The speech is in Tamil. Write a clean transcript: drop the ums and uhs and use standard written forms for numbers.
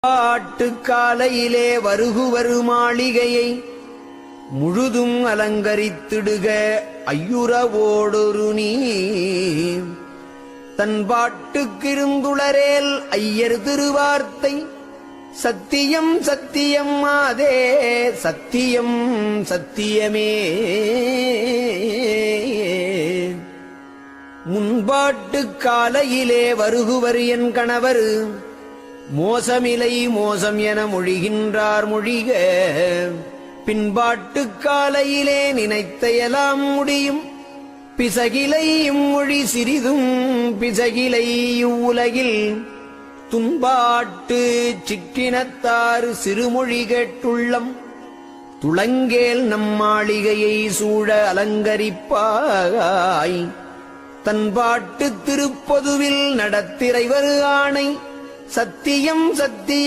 பாட்டு காலையிலே வருகுவரு மாளிகையை முழுதும் அலங்கரித்திடுக ஐயுறவோடொரு நீ தன் பாட்டுக்கிருந்துளரேல் ஐயர் திருவார்த்தை சத்தியம் சத்தியம் மாதே சத்தியம் சத்தியமே முன்பாட்டு காலையிலே வருகுவர் என் கணவர் மோசமிலை மோசம் என மொழிகின்றார் மொழிக பின்பாட்டு காலையிலே நினைத்த எல்லாம் முடியும் பிசகிலை இம்மொழி சிறிதும் பிசகிலை இவ்வுலகில் துன்பாட்டு சிற்றினத்தாறு சிறுமொழி கேட்டுள்ளம் துளங்கேல் நம் மாளிகையை சூழ அலங்கரிப்பாய் தன் பாட்டு திருப்பொதுவில் நடத்திரைவர் ஆணை சத்தியம் சத்தியம்